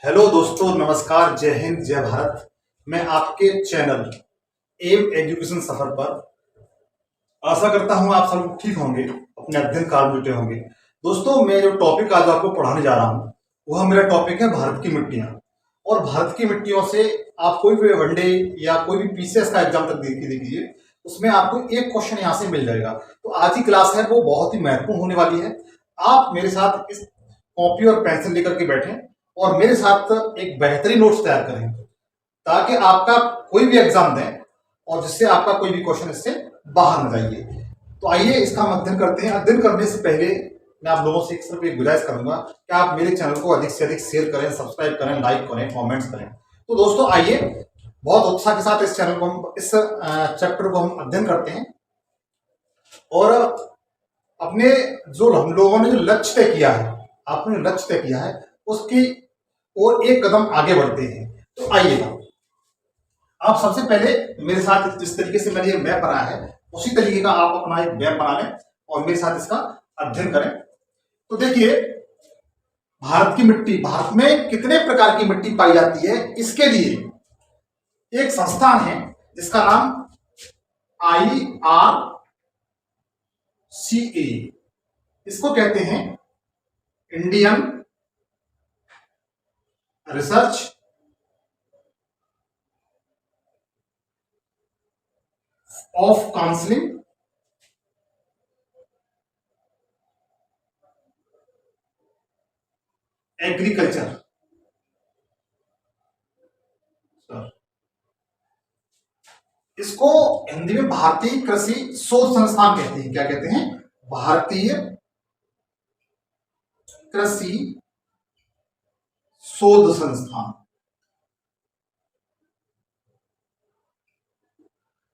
Hello दोस्तों, नमस्कार, जय हिंद, जय भारत। मैं आपके चैनल एम एजुकेशन सफर पर आशा करता हूं आप सब लोग ठीक होंगे, अपने अध्ययन काल में जुटे होंगे। दोस्तों, मैं जो टॉपिक आज आपको पढ़ाने जा रहा हूं वह मेरा टॉपिक है भारत की मिट्टियां। और भारत की मिट्टियों से आप कोई भी वनडे या कोई भी पीसीएस का एग्जाम तक देखिए, उसमें आपको एक क्वेश्चन यहां से मिल जाएगा। तो आज की क्लास है वो बहुत ही महत्वपूर्ण होने वाली है। आप मेरे साथ इस कॉपी और पेंसिल लेकर के बैठें और मेरे साथ एक बेहतरीन नोट्स तैयार करें, ताकि आपका कोई भी एग्जाम दें और जिससे आपका कोई भी क्वेश्चन इससे बाहर न जाइए। तो आइए इसका हम अध्ययन करते हैं। अध्ययन करने से पहले मैं आप लोगों से सिर्फ एक गुजारिश करूंगा कि आप मेरे चैनल को अधिक से अधिक शेयर करें, सब्सक्राइब करें, लाइक करें, कमेंट्स करें। तो दोस्तों आइए, बहुत उत्साह के साथ इस चैनल को हम इस चैप्टर को हम अध्ययन करते हैं और अपने जो हम लोगों ने जो लक्ष्य तय किया है, आपने लक्ष्य तय किया है उसकी और एक कदम आगे बढ़ते हैं। तो आइएगा, आप सबसे पहले मेरे साथ जिस तरीके से मैंने ये मैप बनाया है उसी तरीके का आप अपना एक मैप बना लें और मेरे साथ इसका अध्ययन करें। तो देखिए, भारत की मिट्टी, भारत में कितने प्रकार की मिट्टी पाई जाती है, इसके लिए एक संस्थान है जिसका नाम IRCA, इसको कहते हैं Indian research of counselling agriculture. इसको हिंदी में भारतीय कृषि शोध संस्थान कहते हैं। क्या कहते हैं? भारतीय कृषि शोध संस्थान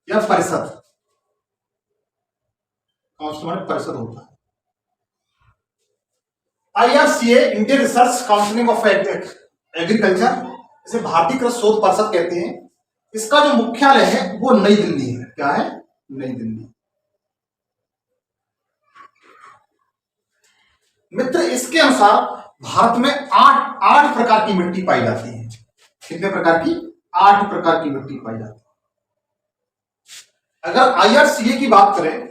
या परिषद। काउंसिल माने परिषद होता है। IRCA Indian research counselling of agriculture, इसे भारतीय कृषि शोध परिषद कहते हैं। इसका जो मुख्यालय है वो नई दिल्ली है। क्या है? नई दिल्ली। मित्र, इसके अनुसार भारत में आठ प्रकार की मिट्टी पाई जाती है। कितने प्रकार की? 8 प्रकार की मिट्टी पाई जाती है। अगर IRCA की बात करें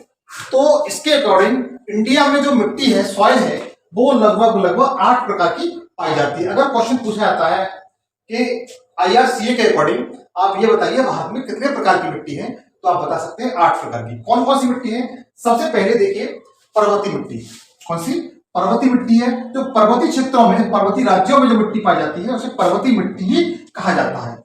तो इसके अकॉर्डिंग इंडिया में जो मिट्टी है, सॉइल है, वो लगभग 8 प्रकार की पाई जाती है। अगर क्वेश्चन पूछा जाता है कि IRCA के अकॉर्डिंग आप ये बताइए भारत में कितने प्रकार की मिट्टी है, तो आप बता सकते हैं 8 प्रकार की। कौन कौन सी मिट्टी है? सबसे पहले देखिए, पर्वतीय मिट्टी। कौन सी? पर्वतीय मिट्टी है। जो पर्वतीय क्षेत्रों में, पर्वतीय राज्यों में जो मिट्टी पाई जाती है उसे पर्वतीय मिट्टी ही कहा जाता है।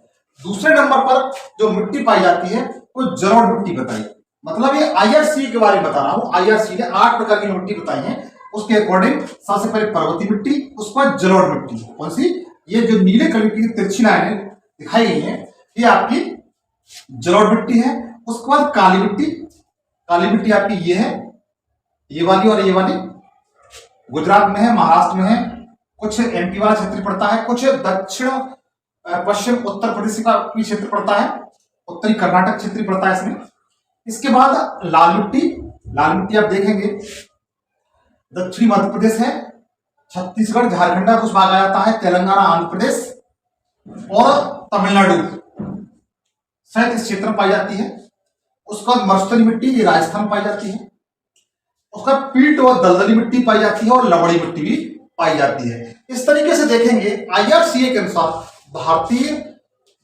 दूसरे नंबर पर जो मिट्टी पाई जाती है वो जलोढ़ मिट्टी बताई। मतलब ये IRCA के बारे में बता रहा हूं। IRCA ने 8 प्रकार की मिट्टी बताई है, उसके अकॉर्डिंग सबसे पहले पर्वतीय मिट्टी, उसके बाद जलोढ़ मिट्टी। कौन सी? ये जो नीले कलर की तिरछी लाइनें दिखाई गई है ये आपकी जलोढ़ मिट्टी है। उसके बाद काली मिट्टी। काली मिट्टी आपकी ये है, ये वाली और ये वाली गुजरात में है, महाराष्ट्र में है, कुछ MP वाला क्षेत्र पड़ता है, कुछ दक्षिण पश्चिम उत्तर प्रदेश का भी क्षेत्र पड़ता है, उत्तरी कर्नाटक क्षेत्र पड़ता है इसमें। इसके बाद लाल मिट्टी। लाल मिट्टी आप देखेंगे दक्षिणी मध्य प्रदेश है, छत्तीसगढ़, झारखंड का कुछ भाग आ जाता है, तेलंगाना, आंध्र प्रदेश और तमिलनाडु शायद इस क्षेत्र में पाई जाती है। उसके बाद मरुस्थली मिट्टी, ये राजस्थान में पाई जाती है। उसका पीट और दलदली मिट्टी पाई जाती है और लवड़ी मिट्टी भी पाई जाती है। इस तरीके से देखेंगे IRCA के अनुसार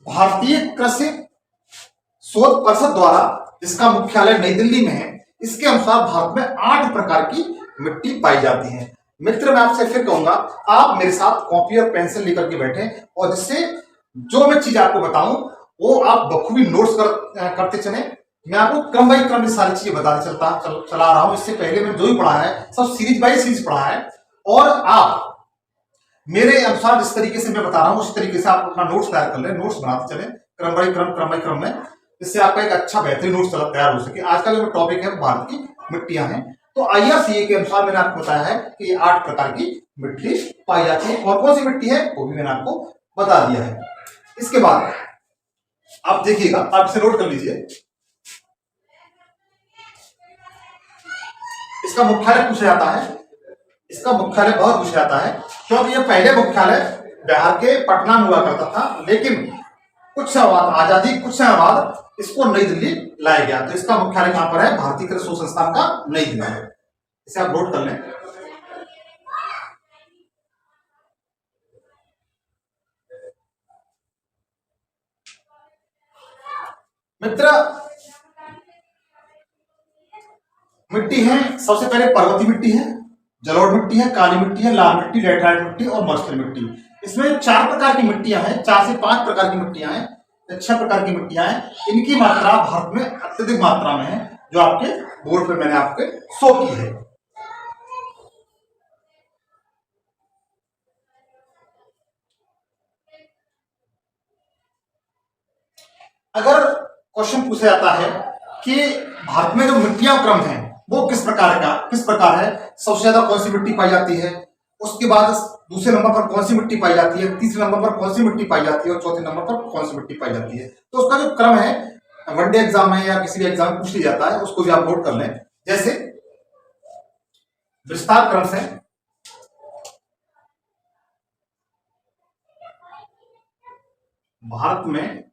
भारतीय कृषि शोध परिषद द्वारा, जिसका मुख्यालय नई दिल्ली में है, इसके अनुसार भारत में 8 प्रकार की मिट्टी पाई जाती है। मित्र, मैं आपसे फिर कहूंगा आप मेरे साथ कॉपी और पेंसिल लेकर के बैठे और जिससे जो मैं चीज आपको बताऊं वो आप बखूबी नोट्स करते चले। मैं आपको क्रम बाई क्रम सारी चीजें बताते चला रहा हूं। इससे पहले मैंने जो भी पढ़ा है सब सीरीज बाई सीरीज पढ़ा है और आप मेरे अनुसार जिस तरीके से मैं बता रहा हूं उस तरीके से आप अपना नोट्स तैयार कर लें, नोट्स बनाते चले क्रम बाई क्रम में, जिससे आपका एक अच्छा बेहतरीन नोट्स तैयार हो सके। आज का जो टॉपिक है भारत की मिट्टियां हैं। तो IRCA के अनुसार मैंने आपको बताया है कि ये 8 प्रकार की मिट्टी पाई जाती है। और कौन सी मिट्टी है वो भी मैंने आपको बता दिया है। इसके बाद आप देखिएगा, आप इसे नोट कर लीजिए। इसका मुख्यालय पूछा जाता है, इसका मुख्यालय बहुत पूछा जाता है क्योंकि ये पहले मुख्यालय बिहार के पटना में हुआ करता था, लेकिन कुछ समय बाद आजादी, कुछ समय बाद इसको नई दिल्ली लाया गया। तो इसका मुख्यालय कहां पर है? भारतीय कृषि शोध संस्थान का नई दिल्ली है। इसे आप नोट कर लें। मित्र, मिट्टी है, सबसे पहले पर्वतीय मिट्टी है, जलोढ़ मिट्टी है, काली मिट्टी है, लाल मिट्टी, लेटराइट मिट्टी और मरुस्थल मिट्टी। इसमें 4 प्रकार की मिट्टियां हैं, 4 से 5 प्रकार की मिट्टियां हैं, 6 प्रकार की मिट्टियां हैं। इनकी मात्रा भारत में अत्यधिक मात्रा में है, जो आपके बोर्ड पे मैंने आपके शो की है। अगर क्वेश्चन पूछा जाता है कि भारत में जो मिट्टियां क्रम है वो किस प्रकार है, सबसे ज्यादा कौन सी मिट्टी पाई जाती है, उसके बाद दूसरे नंबर पर कौन सी मिट्टी पाई जाती है, तीसरे नंबर पर कौन सी मिट्टी पाई जाती है और चौथे नंबर पर कौन सी मिट्टी पाई जाती है। तो उसका जो क्रम है वनडे एग्जाम में या किसी भी एग्जाम में पूछ लिया जाता है, उसको भी आप नोट कर लें। जैसे विस्तार क्रम से भारत में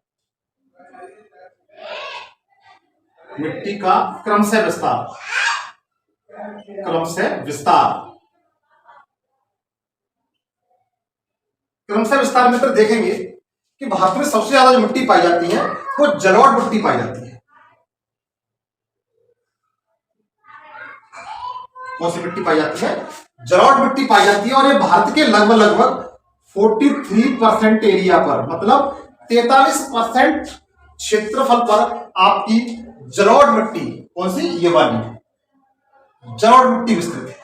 मिट्टी का क्रम से विस्तार, क्रम से विस्तार में तो देखेंगे कि भारत में सबसे ज्यादा जो मिट्टी पाई जाती है वो जलोढ़ मिट्टी पाई जाती है। कौन सी मिट्टी पाई जाती है? जलोढ़ मिट्टी पाई जाती है। और ये भारत के लगभग 43% एरिया पर, मतलब 43% क्षेत्रफल पर आपकी जलोढ़ मिट्टी, कौन सी? ये वाली जलोढ़ मिट्टी विस्तृत है।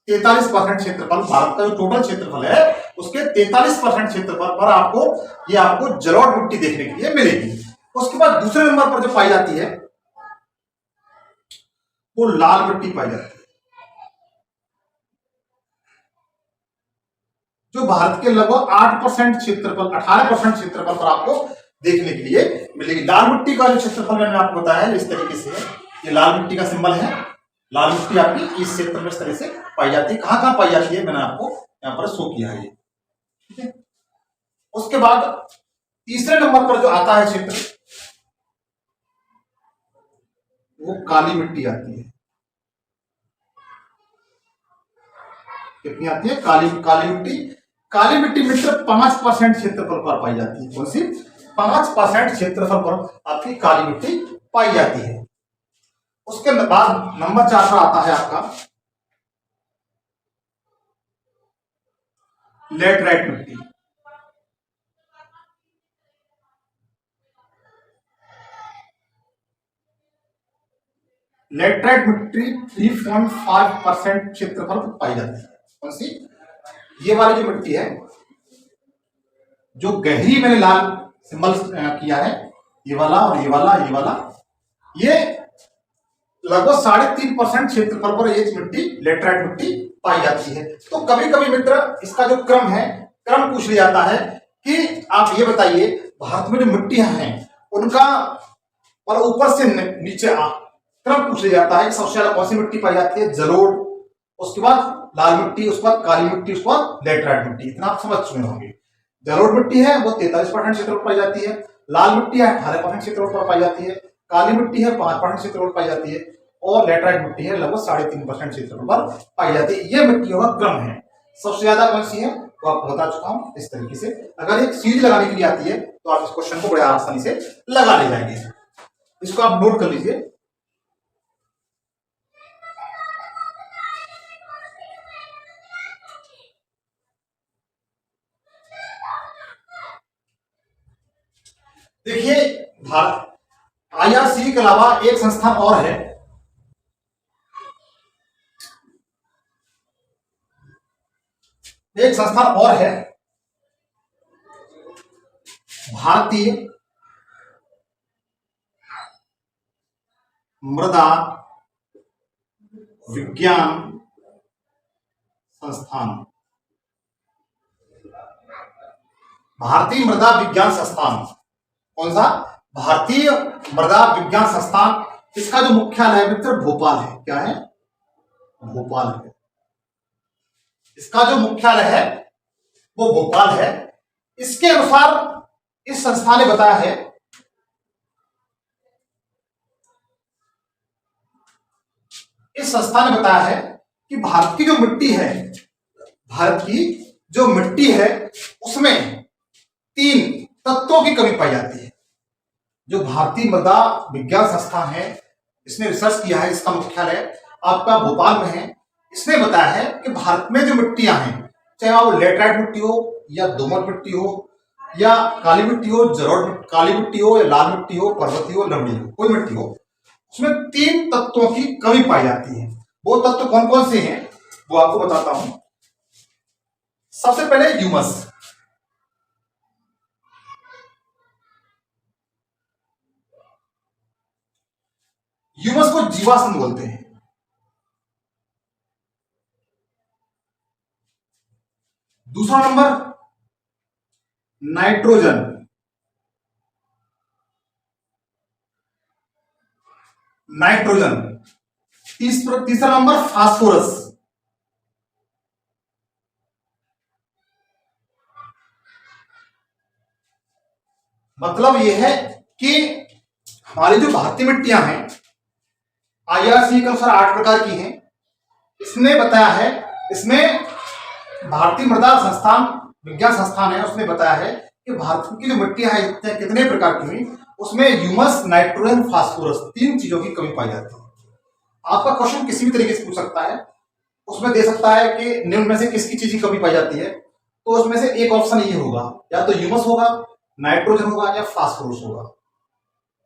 43% क्षेत्रफल, भारत का जो टोटल क्षेत्रफल है उसके 43% क्षेत्रफल पर आपको जलोढ़ मिट्टी देखने के लिए मिलेगी। उसके बाद दूसरे नंबर पर जो पाई जाती है वो लाल मिट्टी पाई जाती है, जो भारत के लगभग 8% क्षेत्रफल, 18% क्षेत्रफल पर आपको देखने के लिए मिलेगी। लाल मिट्टी का जो क्षेत्रफल मैंने आपको बताया है इस तरीके से है, ये लाल मिट्टी का सिंबल है। लाल मिट्टी आपकी इस क्षेत्र में इस तरह से पाई जाती है। कहां पाई जाती है मैंने आपको यहां पर शो किया है, ठीक है। उसके बाद तीसरे नंबर पर जो आता है क्षेत्र, वो काली मिट्टी आती है। कितनी आती है? काली मिट्टी मित्र 5% क्षेत्रफल पर पाई जाती है। कौन सी? 5% क्षेत्रफल पर आपकी काली मिट्टी पाई जाती है। उसके बाद नंबर 4 पर आता है आपका लेटराइट मिट्टी। लेटराइट मिट्टी 3.5% क्षेत्रफल पर पाई जाती है। कौन सी? ये वाली जो मिट्टी है, जो गहरी मैंने लाल सिंबल किया है, ये वाला और ये वाला, ये लगभग 3.5% क्षेत्रफल पर ये मिट्टी, लेटराइट मिट्टी पाई जाती है। तो कभी कभी मित्र इसका जो क्रम है, क्रम पूछ लिया जाता है कि आप ये बताइए भारत में जो मिट्टियां हैं उनका और ऊपर से नीचे क्रम पूछ लिया जाता है कि सबसे ज्यादा कौन सी मिट्टी पाई जाती है? जलोढ़, उसके बाद लाल मिट्टी, उसके बाद काली मिट्टी, उसके बाद लेटराइट मिट्टी। इतना आप समझ चुके होंगे। जलोढ़ मिट्टी है वो 43% क्षेत्रफल पर पाई जाती है, लाल मिट्टी है 18% क्षेत्रफल पर पाई जाती है, काली मिट्टी है 5% क्षेत्रफल पर पाई जाती है और लेटराइट मिट्टी है लगभग 3.5% क्षेत्रफल पर पाई जाती है। ये मिट्टियों का क्रम है। सबसे ज्यादा कौन सी है वो आपको बता चुका हूं इस तरीके से। अगर एक सीरीज लगाने के लिए आती है तो आप इस क्वेश्चन को बड़े आसानी से लगा ले जाएंगे। इसको आप नोट कर लीजिए। देखिए भारत IRC के अलावा एक संस्थान और है, भारतीय मृदा विज्ञान संस्थान। भारतीय मृदा विज्ञान संस्थान, कौन सा? भारतीय मृदा विज्ञान संस्थान। इसका जो मुख्यालय है मित्र भोपाल है। क्या है? भोपाल है। इसका जो मुख्यालय है वो भोपाल है। इसके अनुसार इस संस्था ने बताया है कि भारत की जो मिट्टी है, भारत की जो मिट्टी है उसमें 3 तत्वों की कमी पाई जाती है। जो भारतीय मृदा विज्ञान संस्थान है, इसने रिसर्च किया है, इसका मुख्यालय आपका भोपाल में है। इसने बताया है कि भारत में जो मिट्टियां हैं, चाहे वो लेटराइट मिट्टी हो या दोमट मिट्टी हो या काली मिट्टी हो, जलोढ़ काली मिट्टी हो या लाल मिट्टी हो, पर्वतीय हो, लवणीय हो, कोई मिट्टी हो, उसमें 3 तत्वों की कमी पाई जाती है। वो तत्व कौन कौन से हैं वो आपको बताता हूं। सबसे पहले ह्यूमस। ह्यूमस को जीवाश्म बोलते हैं। दूसरा नंबर नाइट्रोजन। तीसरा नंबर फास्फोरस। मतलब यह है कि हमारी जो भारतीय मिट्टियां हैं आईआरसी के अनुसार 8 प्रकार की हैं। इसने बताया है, इसमें भारतीय मृदा संस्थान विज्ञान संस्थान है, उसने बताया है कि भारत की जो मिट्टियां हैं कितने प्रकार की हुई, उसमें ह्यूमस, नाइट्रोजन, फास्फोरस 3 चीजों की कमी पाई जाती है। आपका क्वेश्चन किसी भी तरीके से पूछ सकता है, उसमें दे सकता है कि निम्न में से किसकी चीज की कमी पाई जाती है, तो उसमें से एक ऑप्शन ये होगा, या तो ह्यूमस होगा, नाइट्रोजन होगा या फास्फोरस होगा।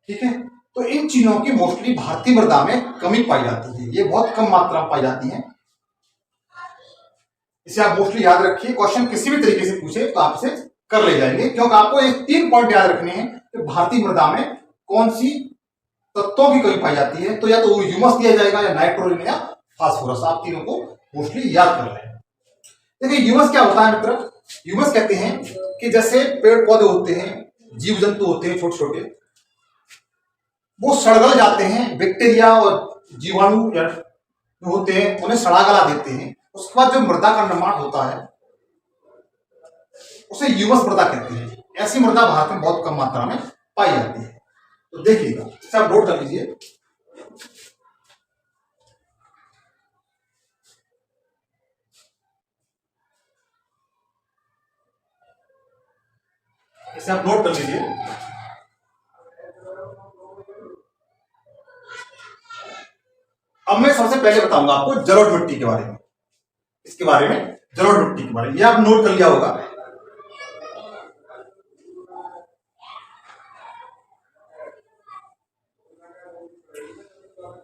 ठीक है, तो इन चीजों की मोस्टली भारतीय मृदा में कमी पाई जाती है, ये बहुत कम मात्रा में पाई जाती है। इसे आप मोस्टली याद रखिए, क्वेश्चन किसी भी तरीके से पूछे तो आप इसे कर ले जाएंगे, क्योंकि आपको ये 3 पॉइंट याद रखने हैं कि भारतीय मृदा में कौन सी तत्वों की कमी पाई जाती है। तो या तो ह्यूमस दिया जाएगा या नाइट्रोजन या फास्फोरस, आप तीनों को मोस्टली याद कर रहे हैं। देखिए ह्यूमस क्या होता है मित्र। ह्यूमस कहते हैं कि जैसे पेड़ पौधे होते हैं, जीव जंतु होते हैं छोटे छोटे, वो सड़गल जाते हैं, बैक्टीरिया और जीवाणु होते हैं उन्हें सड़ा गला देते हैं, उसके बाद जो मृदा का निर्माण होता है उसे ह्यूमस मृदा कहते हैं। ऐसी मृदा भारत में बहुत कम मात्रा में पाई जाती है। तो देखिएगा, इसे आप नोट कर लीजिए। इसे आप नोट कर लीजिए। अब मैं सबसे पहले बताऊंगा आपको जलोढ़ मिट्टी के बारे में, इसके बारे में, जलोढ़ मिट्टी के बारे में, ये आप नोट कर लिया होगा।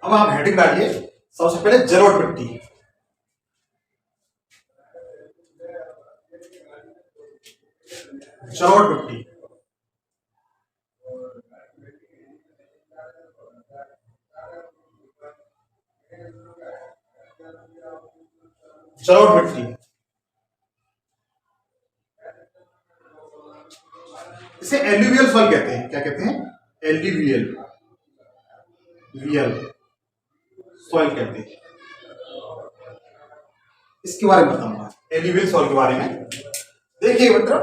अब आप हेडिंग डालिए, सबसे पहले जलोढ़ मिट्टी। जलोढ़ मिट्टी, जलोढ़ मिट्टी, इसे एल्यूवियल सॉइल कहते हैं। क्या कहते हैं? एल्यूवियल सॉइल कहते हैं। इसके बारे में बताऊंगा, एल्यूवियल सॉइल के बारे में। देखिए मित्र,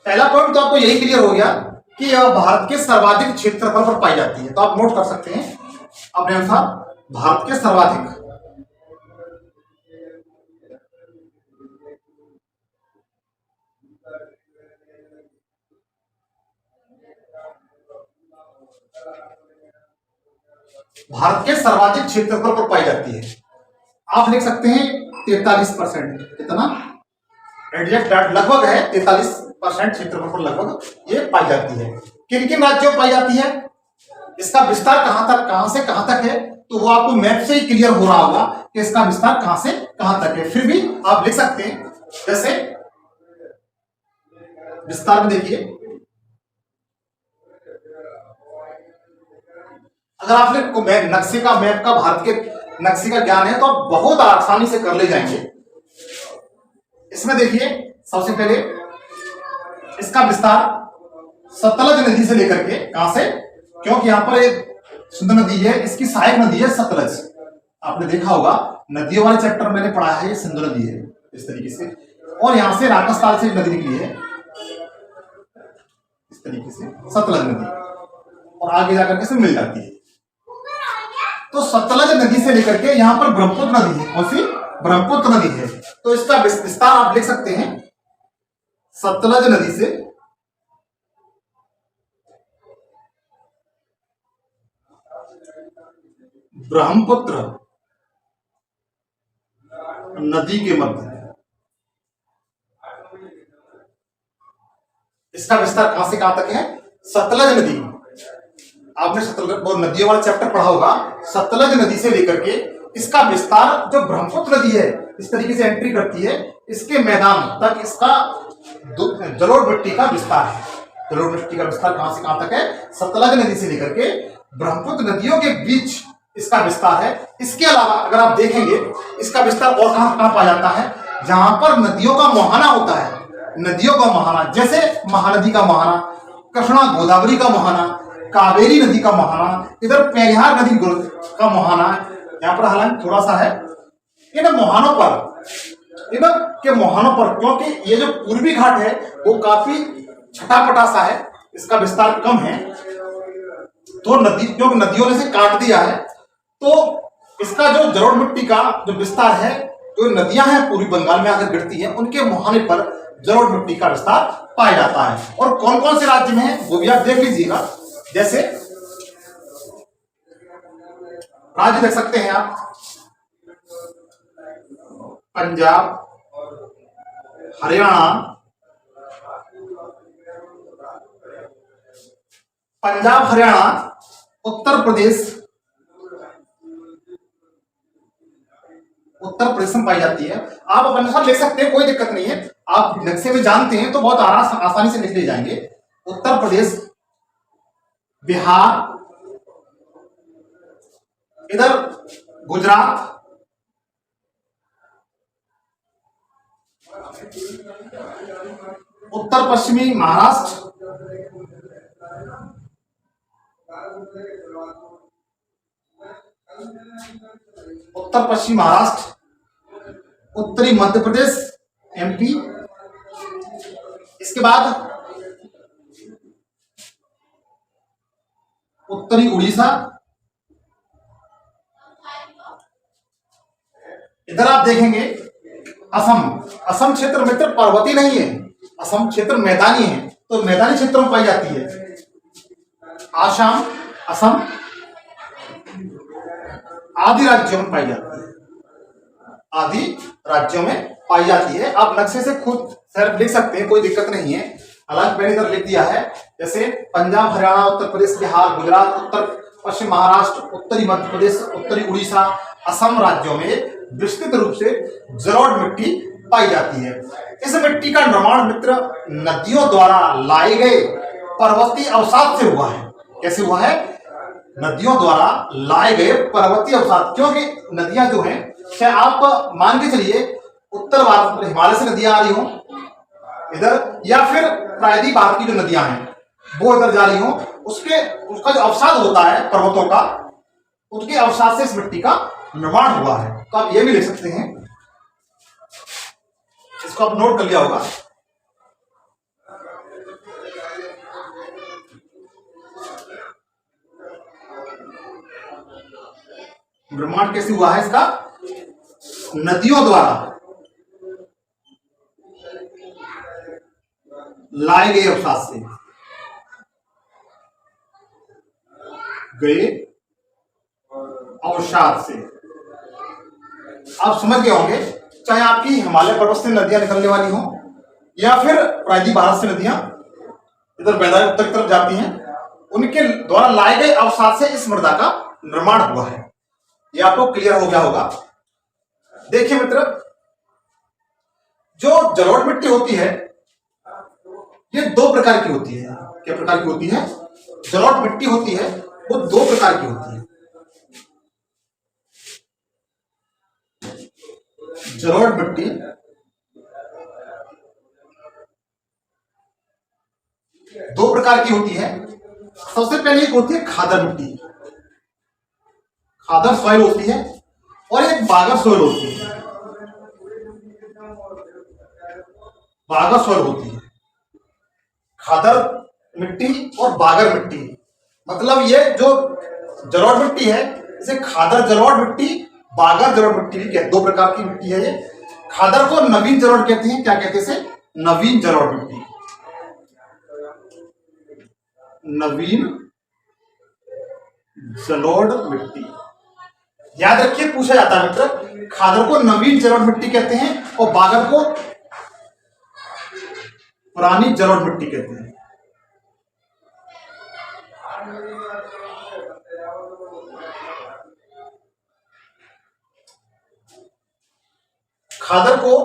पहला पॉइंट तो आपको यही क्लियर हो गया कि यह भारत के सर्वाधिक क्षेत्रफल पर पाई जाती है। तो आप नोट कर सकते हैं अपने अनुसार, भारत के सर्वाधिक, भारत के सर्वाधिक क्षेत्रफल पर पाई जाती है। आप लिख सकते हैं 43%। कितना? एग्जैक्ट लगभग है 43% क्षेत्रफल पर लगभग ये पाई जाती है। किन किन राज्यों में पाई जाती है, इसका विस्तार कहां से कहां तक है, तो वो आपको मैप से ही क्लियर हो रहा होगा कि इसका विस्तार कहां से कहां तक है। फिर भी आप लिख सकते हैं, जैसे विस्तार में देखिए, अगर आपने मैप का भारत के नक्शे का ज्ञान है तो आप बहुत आसानी से कर ले जाएंगे। इसमें देखिए, सबसे पहले इसका विस्तार सतलज नदी से लेकर के, कहां से, क्योंकि यहां पर एक सुंदर नदी है, इसकी सहायक नदी है सतलज। आपने देखा होगा नदियों वाले चैप्टर मैंने पढ़ा है, ये सिंधु नदी है। इस तरीके से और यहां से राजस्थान से नदी निकली है इस तरीके से, सतलज नदी, और आगे जाकर के से मिल जाती है। तो सतलज नदी से लेकर के यहां पर ब्रह्मपुत्र नदी है, कौन सी? ब्रह्मपुत्र नदी है। तो इसका विस्तार आप लिख सकते हैं, सतलज नदी से ब्रह्मपुत्र नदी के मध्य, इसका विस्तार कहां से कहां तक है? सतलज नदी, आपने सतलज वो नदियों वाला चैप्टर पढ़ा होगा, सतलज नदी से लेकर के इसका विस्तार जो ब्रह्मपुत्र नदी है इस तरीके से एंट्री करती है, इसके मैदान तक इसका जलोढ़ मिट्टी का विस्तार है। जलोढ़ मिट्टी का विस्तार कहां से कहां तक है? सतलज नदी से लेकर के ब्रह्मपुत्र नदियों के बीच इसका विस्तार है। इसके अलावा अगर आप देखेंगे इसका विस्तार और कहां कहां पाया जाता है? जहां पर नदियों का मुहाना होता है, नदियों का मुहाना, जैसे महानदी का मुहाना, कृष्णा गोदावरी का मुहाना, कावेरी नदी का मुहाना, इधर पेरियार नदी का मुहाना, यहाँ पर हालांकि थोड़ा सा है, इन मुहानों पर, इनके मुहानों पर, क्योंकि ये जो पूर्वी घाट है वो काफी छटापटा सा है, इसका विस्तार कम है, तो नदी क्योंकि नदियों ने से काट दिया है, तो इसका जो जलोढ़ मिट्टी का जो विस्तार है, जो नदियां हैं पूर्वी बंगाल में आकर गिरती हैं, उनके मुहाने पर जलोढ़ मिट्टी का विस्तार पाया जाता है। और कौन कौन से राज्य में है वो भी आप देख लीजिएगा, जैसे राज्य देख सकते हैं आप, पंजाब, हरियाणा, पंजाब, हरियाणा, उत्तर प्रदेश, उत्तर प्रदेश में पाई जाती है। आप अपने अनुसार लिख सकते हैं, कोई दिक्कत नहीं है, आप नक्शे में जानते हैं तो बहुत आसानी से लिख ले जाएंगे। उत्तर प्रदेश, बिहार, इधर गुजरात, उत्तर पश्चिमी महाराष्ट्र, उत्तर पश्चिमी महाराष्ट्र, उत्तरी मध्य प्रदेश एमपी, इसके बाद उत्तरी उड़ीसा, इधर आप देखेंगे असम। असम क्षेत्र मित्र पर्वतीय नहीं है, असम क्षेत्र मैदानी है, तो मैदानी क्षेत्रों में पाई जाती है। आसाम, असम आदि राज्यों में पाई जाती है, आदि राज्यों में पाई जाती है। आप नक्शे से खुद सिर्फ लिख सकते हैं, कोई दिक्कत नहीं है, हालांकि मैंने इधर लिख दिया है, जैसे पंजाब, हरियाणा, उत्तर प्रदेश, बिहार, गुजरात, उत्तर पश्चिम महाराष्ट्र, उत्तरी मध्य प्रदेश, उत्तरी उड़ीसा, असम राज्यों में विस्तृत रूप से जलोढ़ मिट्टी पाई जाती है। इस मिट्टी का निर्माण मित्र नदियों द्वारा लाए गए पर्वतीय अवसाद से हुआ है। कैसे हुआ है? नदियों द्वारा लाए गए पर्वतीय अवसाद, क्योंकि नदियां जो हैं, चाहे आप मान के चलिए उत्तर भारत हिमालय से नदियां आ रही हो इधर, या फिर प्रायद्वीप भारत की जो नदियां हैं वो इधर जा रही हो, उसका जो अवसाद होता है पर्वतों का, उसके अवसाद से इस मिट्टी का निर्माण हुआ है। तो आप ये भी लिख सकते हैं, इसको आप नोट कर लिया होगा। निर्माण कैसे हुआ है इसका? नदियों द्वारा लाए गए अवसाद से, गए अवसाद से। आप समझ गए होंगे, चाहे आपकी हिमालय पर्वत से नदियां निकलने वाली हो या फिर प्रायद्वीप भारत से नदियां इधर मैदानी उत्तर की तरफ जाती हैं, उनके द्वारा लाए गए अवसाद से इस मृदा का निर्माण हुआ है। ये आपको क्लियर हो गया होगा। देखिए मित्र, जो जलोढ़ मिट्टी होती है ये दो प्रकार की होती है। क्या प्रकार की होती है? जलोढ़ मिट्टी होती है वो दो प्रकार की होती है। जलोढ़ मिट्टी दो प्रकार की होती है। सबसे पहले एक होती है खादर मिट्टी, खादर सॉइल होती है, और एक बागर सॉइल होती है। बागर सॉइल होती है। खादर मिट्टी और बागर मिट्टी, मतलब ये जो जलोढ़ मिट्टी है इसे खादर जलोढ़ मिट्टी, बागर जलोढ़ मिट्टी भी कहते, दो प्रकार की मिट्टी है ये। खादर को नवीन जलोढ़ कहते हैं। क्या कहते हैं इसे? नवीन जलोढ़ मिट्टी। नवीन जलोढ़ मिट्टी याद रखिए, पूछा जाता है मित्र। खादर को नवीन जलोढ़ मिट्टी कहते हैं और बागर को पुरानी जलोढ़ मिट्टी कहते हैं। खादर को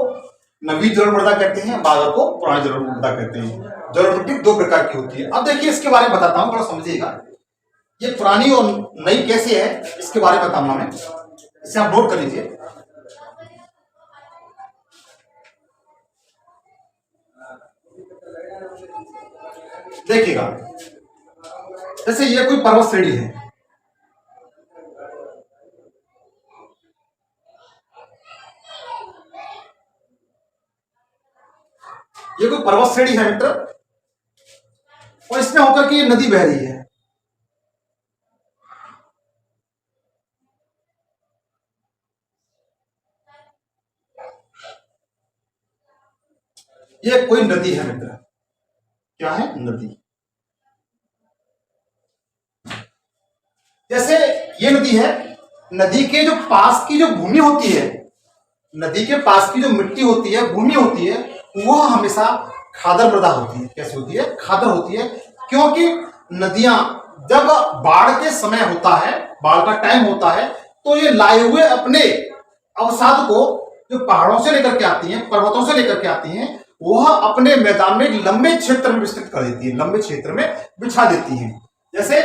नवीन जलोढ़ मृदा कहते हैं, बागर को पुरानी जलोढ़ मृदा कहते हैं। जलोढ़ मिट्टी दो प्रकार की होती है। अब देखिए इसके बारे में बताता हूं, थोड़ा समझिएगा। ये पुरानी और नई कैसे है इसके बारे में बताऊंगा मैं, इसे आप नोट कर लीजिए। देखिएगा, जैसे ये कोई पर्वत श्रेणी है, ये कोई पर्वत श्रेणी है मित्र, और इसमें होकर के ये नदी बह रही है। ये कोई नदी है मित्र, क्या है? नदी। जैसे ये नदी है, नदी के जो पास की जो भूमि होती है, नदी के पास की जो मिट्टी होती है, भूमि होती है, वह हमेशा खादर मृदा होती है। कैसे होती है? खादर होती है। क्योंकि नदियां जब बाढ़ के समय होता है, बाढ़ का टाइम होता है, तो ये लाए हुए अपने अवसाद को जो पहाड़ों से लेकर के आती हैं, पर्वतों से लेकर के आती हैं, वह अपने मैदान में एक लंबे क्षेत्र में विस्तृत कर देती है, लंबे क्षेत्र में बिछा देती हैं। जैसे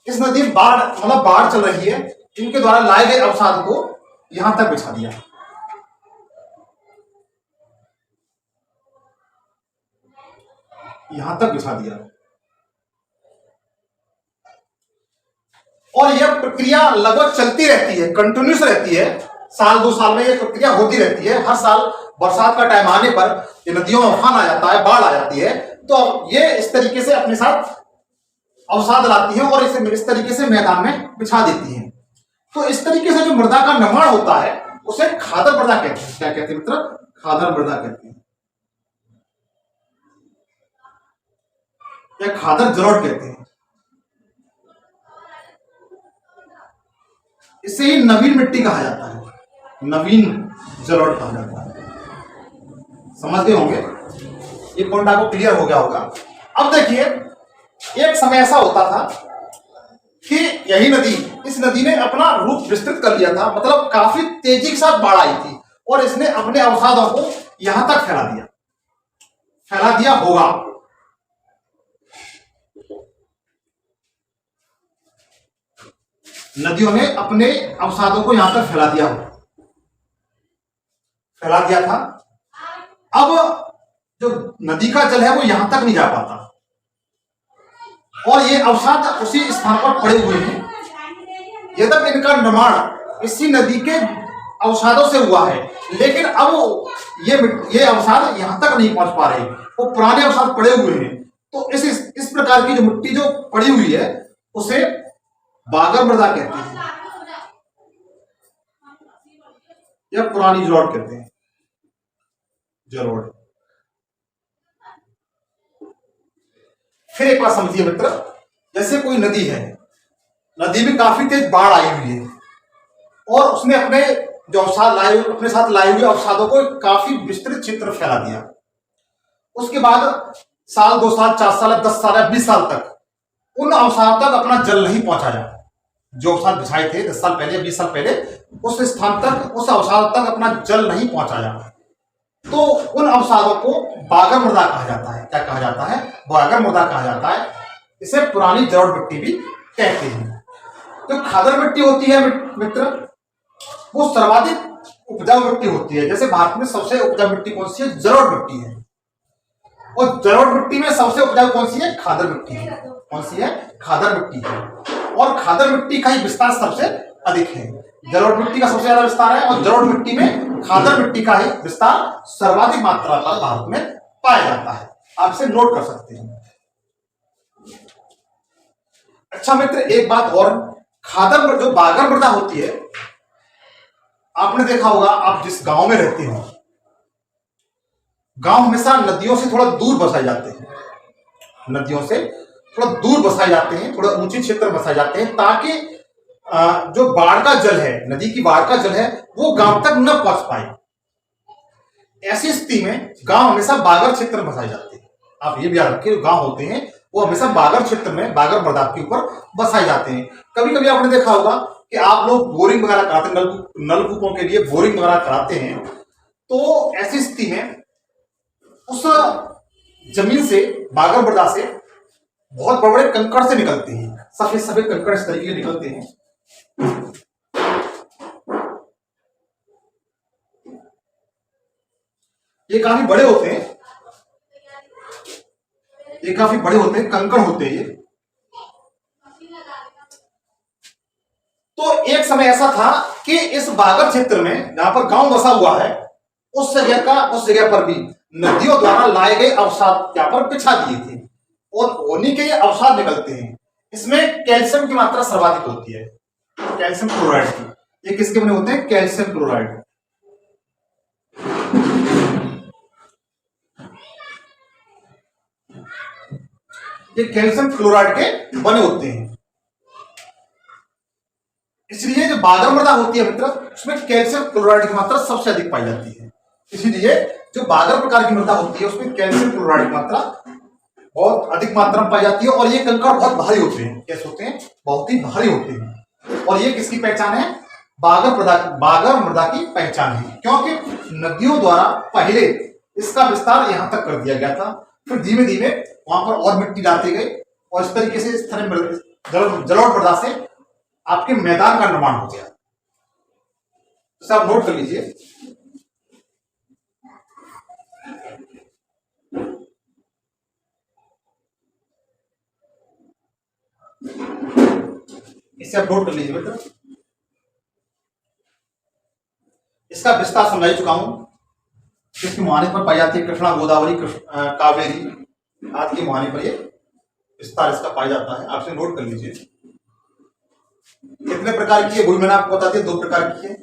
इस नदी में बाढ़, मतलब बाढ़ चल रही है, इनके द्वारा लाए गए अवसाद को यहां तक बिछा दिया। यहां तक बिछा दिया। और यह प्रक्रिया लगभग चलती रहती है, कंटिन्यूस रहती है। साल 2 साल में यह प्रक्रिया होती रहती है। हर साल बरसात का टाइम आने पर ये नदियों में उफान आ जाता है, बाढ़ आ जाती है, तो ये इस तरीके से अपने साथ अवसाद लाती है और इसे इस तरीके से मैदान में बिछा देती है। तो इस तरीके से जो मृदा का निर्माण होता है उसे खादर मृदा कहते हैं। क्या कहते हैं मित्र? खादर मृदा कहते हैं, या खादर जलोढ़ कहते हैं। इसे ही नवीन मिट्टी कहा जाता है, नवीन जलोढ़ कहा जाता है। समझ गए होंगे? ये पॉइंट आपको क्लियर हो गया होगा। अब देखिए, एक समय ऐसा होता था कि यही नदी, इस नदी ने अपना रूप विस्तृत कर लिया था, मतलब काफी तेजी के साथ बाढ़ आई थी और इसने अपने अवसादों को यहां तक फैला दिया होगा। नदियों ने अपने अवसादों को यहां तक फैला दिया था। अब जो नदी का जल है वो यहां तक नहीं जा पाता और ये अवसाद उसी स्थान पर पड़े हुए हैं। यद्यपि इनका निर्माण इसी नदी के अवसादों से हुआ है, लेकिन अब ये अवसाद यहां तक नहीं पहुंच पा रहे, वो पुराने अवसाद पड़े हुए हैं। तो इस प्रकार की जो मिट्टी जो पड़ी हुई है उसे बागर मृदा कहते हैं या पुरानी जलोढ़ कहते हैं। जलोढ़। फिर एक बात समझिए मित्र, जैसे कोई नदी है, नदी में काफी तेज बाढ़ आई हुई है और उसने अपने जो अवसाद अपने साथ लाए हुए अवसादों को काफी विस्तृत क्षेत्र में फैला दिया। उसके बाद साल 2 साल 4 साल 10 साल या 20 साल तक उन अवसाद तक अपना जल नहीं पहुंचाया। जो अवसाद बिछाए थे 10 साल पहले 20 साल पहले, उस स्थान तक, उस अवसाद तक अपना जल नहीं पहुंचाया, तो उन अवसादों को बागर मृदा कहा जाता है। क्या कहा जाता है? बागर मृदा कहा जाता है। इसे पुरानी जलोढ़ मिट्टी भी कहते हैं। तो खादर मिट्टी होती है मित्र, वो सर्वाधिक उपजाऊ मिट्टी होती है। जैसे भारत में सबसे उपजाऊ मिट्टी कौन सी है? जलोढ़ मिट्टी है। और जलोढ़ मिट्टी में सबसे उपजाऊ कौन सी है? खादर मिट्टी है। कौन सी है? खादर मिट्टी है। और खादर मिट्टी का ही विस्तार सबसे अधिक है। जलोढ़ मिट्टी का सबसे ज्यादा विस्तार है और जलोढ़ मिट्टी में खादर मिट्टी का ही विस्तार सर्वाधिक मात्रा पर भारत में पाया जाता है। आप इसे नोट कर सकते हैं। अच्छा मित्र, एक बात और, खादर जो बागर मृदा होती है, आपने देखा होगा, आप जिस गांव में रहते हो, गांव हमेशा नदियों से थोड़ा दूर बसाए जाते हैं, नदियों से थोड़ा दूर बसाए जाते हैं, थोड़ा ऊंचे क्षेत्र में बसाए जाते हैं, ताकि जो बाढ़ का जल है, नदी की बाढ़ का जल है, वो गांव तक न पहुंच पाए। ऐसी स्थिति में गांव हमेशा बागर क्षेत्र में बसाए जाते हैं। आप ये भी याद रखिए, गांव होते हैं वो हमेशा बागर क्षेत्र में, बागर मृदा के ऊपर बसाए जाते हैं। कभी कभी आपने देखा होगा कि आप लोग बोरिंग वगैरह कराते हैं, नलकूपों के लिए बोरिंग वगैरह कराते हैं, तो ऐसी स्थिति में उस जमीन से, बागर मृदा से बहुत बड़े बड़े कंकड़ से निकलते हैं, सफेद सफेद कंकड़ इस तरीके के निकलते हैं। ये काफी बड़े होते हैं, ये काफी बड़े होते हैं, कंकड़ होते हैं ये। तो एक समय ऐसा था कि इस बागर क्षेत्र में, जहां पर गांव बसा हुआ है, उस जगह पर भी नदियों द्वारा लाए गए अवसाद यहाँ पर बिछा दिए थे, और उन्हीं के ये अवसाद निकलते हैं। इसमें कैल्शियम की मात्रा सर्वाधिक होती है, कैल्शियम क्लोराइड की। ये किसके बने होते हैं? Calcium chloride. ये कैल्शियम क्लोराइड के बने होते हैं। इसलिए जो बागर मृदा होती है मित्र, उसमें कैल्शियम क्लोराइड की मात्रा सबसे अधिक पाई जाती है। इसीलिए जो बागर प्रकार की मृदा होती है, उसमें कैल्शियम क्लोराइड की मात्रा बहुत अधिक मात्रा में पाई जाती है। और ये कंकड़ बहुत भारी होते हैं। कैसे होते हैं? बहुत ही भारी होते हैं। और ये किसकी पहचान है? बागर मृदा की पहचान है, क्योंकि नदियों द्वारा पहले इसका विस्तार यहां तक कर दिया गया था, फिर धीमे धीमे वहां पर और मिट्टी डालते गए, और इस तरीके से इस तरह जलोढ़ मृदा से आपके मैदान का निर्माण हो गया। तो आप नोट कर लीजिए। इसे आप नोट कर लीजिए बेटा। इसका विस्तार समझा चुका हूं। किसकी मुहाने पर पाई जाती है? कृष्णा, गोदावरी, कावेरी आदि की मुहाने पर ये विस्तार इसका पाया जाता है। आपसे नोट कर लीजिए। कितने प्रकार की है भूमि? मैंने आपको बताती है 2 प्रकार की है।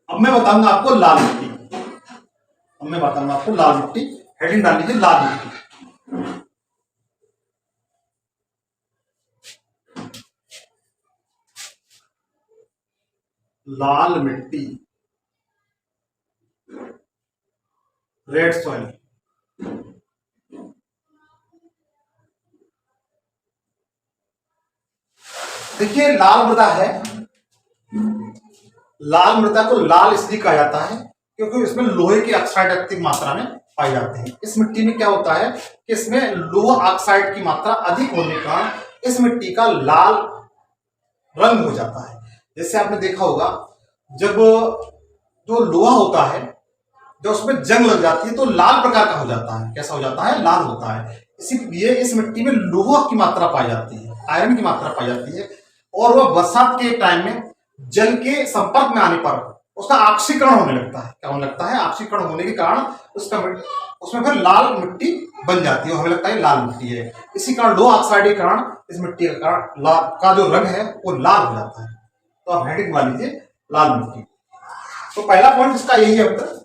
अब मैं बताऊंगा आपको लाल मिट्टी। अब मैं बताऊंगा आपको लाल मिट्टी। हेडिंग डाल लीजिए, लाल मिट्टी। लाल मिट्टी, रेड सॉइल। देखिए, लाल मृदा है। लाल मृदा को लाल इसलिए कहा जाता है क्योंकि इसमें लोहे की ऑक्साइड अधिक मात्रा में पाई जाती है। इस मिट्टी में क्या होता है कि इसमें लोहा ऑक्साइड की मात्रा अधिक होने का इस मिट्टी का लाल रंग हो जाता है। जैसे आपने देखा होगा, जब जो लोहा होता है, जब उसमें जंग लग जाती है तो लाल प्रकार का हो जाता है। कैसा हो जाता है? लाल होता है। इसीलिए इस मिट्टी में लोहा की मात्रा पाई जाती है, आयरन की मात्रा पाई जाती है। और वह बरसात के टाइम में जल के संपर्क में आने पर उसका ऑक्सीकरण होने लगता है। क्या होने लगता है? ऑक्सीकरण होने के कारण उसमें फिर लाल मिट्टी बन जाती है, हमें लगता है लाल मिट्टी है। इसी कारण लोहा ऑक्साइड के कारण इस मिट्टी का जो रंग है वो लाल हो जाता है। तो आप हेडिंग बना लीजिए, लाल मिट्टी। तो पहला पॉइंट इसका यही है उत्तर।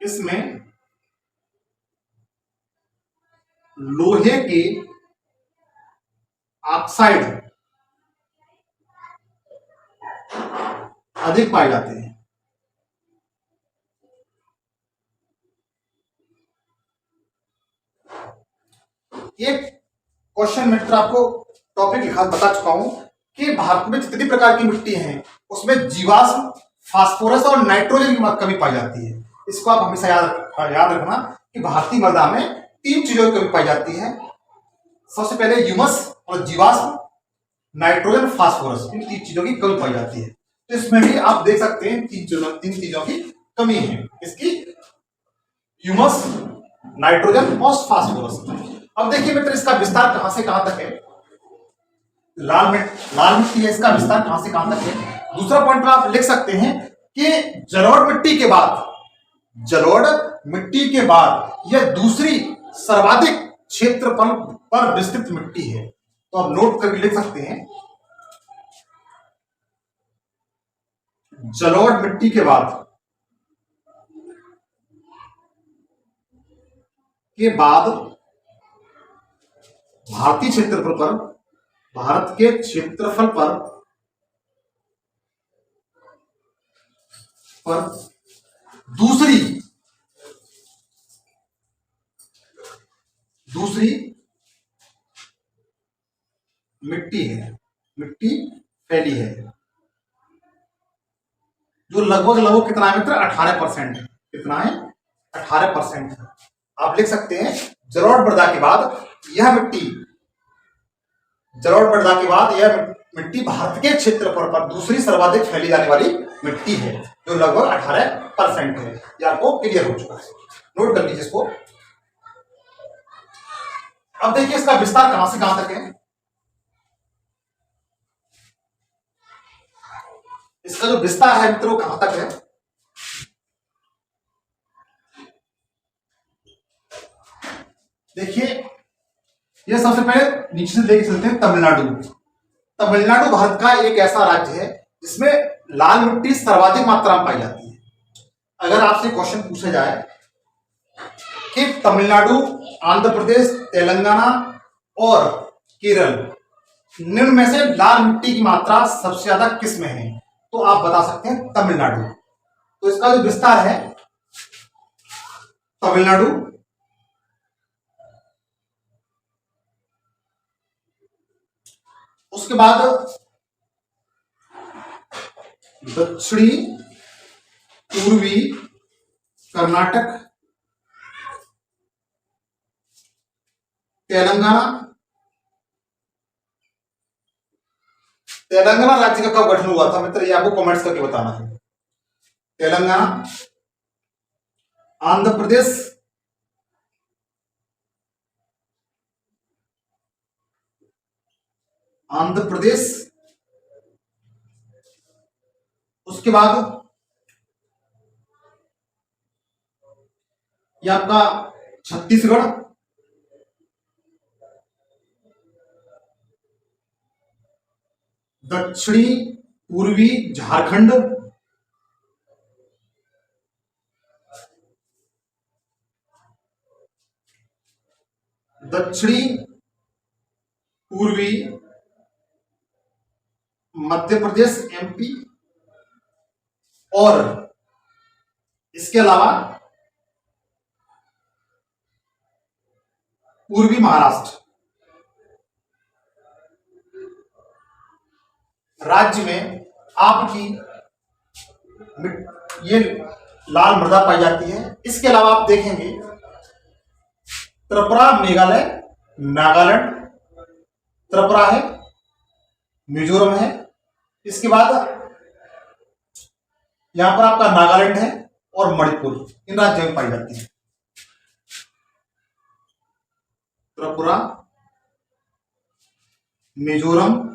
इसमें लोहे के ऑक्साइड अधिक पाए जाते हैं। एक क्वेश्चन मित्र आपको टॉपिक लिखा बता चुका हूं कि भारत में जितनी प्रकार की मिट्टी है उसमें जीवाश्म, फास्फोरस और नाइट्रोजन की कमी पाई जाती है। इसको आप हमेशा याद रखना कि भारतीय मृदा में 3 चीजों की कमी पाई जाती है। सबसे पहले ह्यूमस और जीवाश्म, नाइट्रोजन, फास्फोरस, इन 3 चीजों की कमी पाई जाती है। तो इसमें भी आप देख सकते हैं 3 चीजों की कमी है। इसकी ह्यूमस, नाइट्रोजन और फास्फोरस। अब देखिए मित्र, इसका विस्तार कहां से कहां तक है। लाल मिट्टी है, इसका विस्तार कहां से कहां तक है। दूसरा पॉइंट आप लिख सकते हैं कि जलोढ़ मिट्टी के बाद यह दूसरी सर्वाधिक क्षेत्रफल पर विस्तृत मिट्टी है। तो आप नोट करके लिख सकते हैं, जलोढ़ मिट्टी के बाद भारत के क्षेत्रफल पर दूसरी मिट्टी फैली है, जो लगभग कितना है मित्र, 18%। कितना है, 18%। आप लिख सकते हैं जलोढ़ मृदा के बाद यह मिट्टी भारत के क्षेत्रफल पर दूसरी सर्वाधिक फैली जाने वाली मिट्टी है, जो लगभग 18% है। यह आपको क्लियर हो चुका है, नोट कर लीजिए इसको। अब देखिए इसका विस्तार कहां से कहां तक है। इसका जो विस्तार है मित्रों कहां तक है, देखिए यह सबसे पहले नीचे से लेके चलते हैं। तमिलनाडु भारत का एक ऐसा राज्य है जिसमें लाल मिट्टी सर्वाधिक मात्रा में पाई जाती है। अगर आपसे क्वेश्चन पूछा जाए कि तमिलनाडु, आंध्र प्रदेश, तेलंगाना और केरल, निम्न में से लाल मिट्टी की मात्रा सबसे ज्यादा किस में है, तो आप बता सकते हैं तमिलनाडु। तो इसका जो विस्तार है, तमिलनाडु, उसके बाद दक्षिणी पूर्वी कर्नाटक, तेलंगाना राज्य का कब गठन हुआ था मित्र, ये आपको कमेंट्स करके बताना है। तेलंगाना, आंध्र प्रदेश, उसके बाद ये आपका छत्तीसगढ़, दक्षिणी पूर्वी झारखंड, दक्षिणी पूर्वी मध्य प्रदेश एमपी, और इसके अलावा पूर्वी महाराष्ट्र। राज्य में आपकी ये लाल मृदा पाई जाती है। इसके अलावा आप देखेंगे त्रिपुरा, मेघालय, नागालैंड, त्रिपुरा है, मिजोरम है, इसके बाद यहां पर आपका नागालैंड है और मणिपुर, इन राज्यों में पाई जाती है। त्रिपुरा, मिजोरम,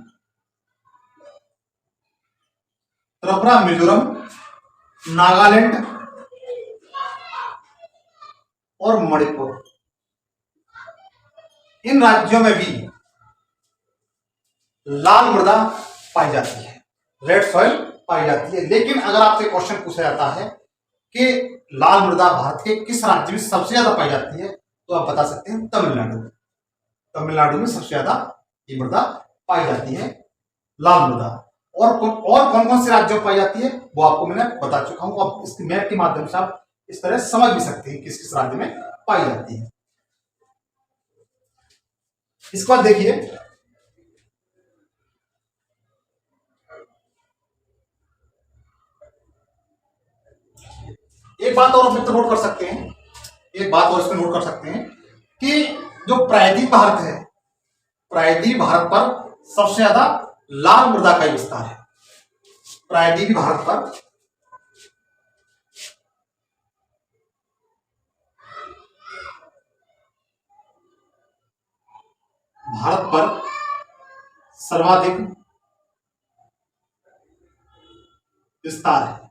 नागालैंड और मणिपुर, इन राज्यों में भी लाल मृदा पाई जाती है, रेड सॉइल पाई जाती है। लेकिन अगर आपसे क्वेश्चन पूछा जाता है कि लाल मृदा भारत के किस राज्य में सबसे ज्यादा पाई जाती है, तो आप बता सकते हैं तमिलनाडु में सबसे ज्यादा ये मृदा पाई जाती है, लाल मृदा। और कौन कौन से राज्यों में पाई जाती है वो आपको मैंने बता चुका हूं। अब इसकी मैप के माध्यम से आप इस तरह समझ भी सकते हैं किस किस राज्य में पाई जाती है। इसके बाद देखिए एक बात और मित्र नोट कर सकते हैं, कि जो प्रायद्वीप भारत है, प्रायद्वीप भारत पर सबसे ज्यादा लाल मृदा का विस्तार है। प्रायद्वीप भारत पर सर्वाधिक विस्तार है।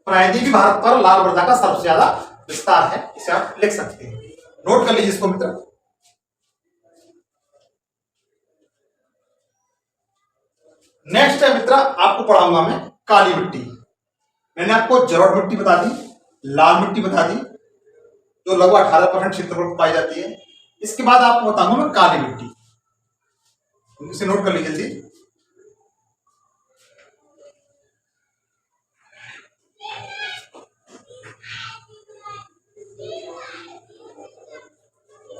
प्रायद्वीपीय भारत पर लाल मृदा का सबसे ज्यादा विस्तार है, इसे आप लिख सकते हैं, नोट कर लीजिए इसको मित्र। नेक्स्ट है मित्र, आपको पढ़ाऊंगा मैं काली मिट्टी। मैंने आपको जलोढ़ मिट्टी बता दी, लाल मिट्टी बता दी जो लगभग 18% क्षेत्रफल पर पाई जाती है। इसके बाद आपको बताऊंगा मैं काली मिट्टी, इसे नोट कर लीजिए जल्दी।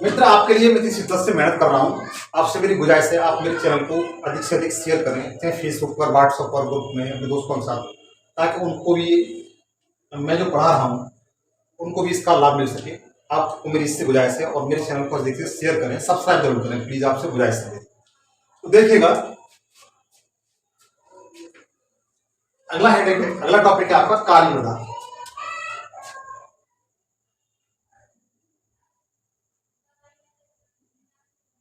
मित्र आपके लिए मैं इस शिद्दत से मेहनत कर रहा हूं, आपसे मेरी गुजारिश है आप मेरे चैनल को अधिक से अधिक शेयर करें, चाहे फेसबुक पर, व्हाट्सएप पर, ग्रुप में, अपने दोस्तों के साथ, ताकि उनको भी मैं जो पढ़ा रहा हूं उनको भी इसका लाभ मिल सके। आपको मेरी इससे गुजारिश है, और मेरे चैनल को अधिक से शेयर करें, सब्सक्राइब जरूर करें प्लीज, आपसे गुजारिश है। तो देखिएगा अगला हेडिंग है, अगला टॉपिक है आपका काली मृदा।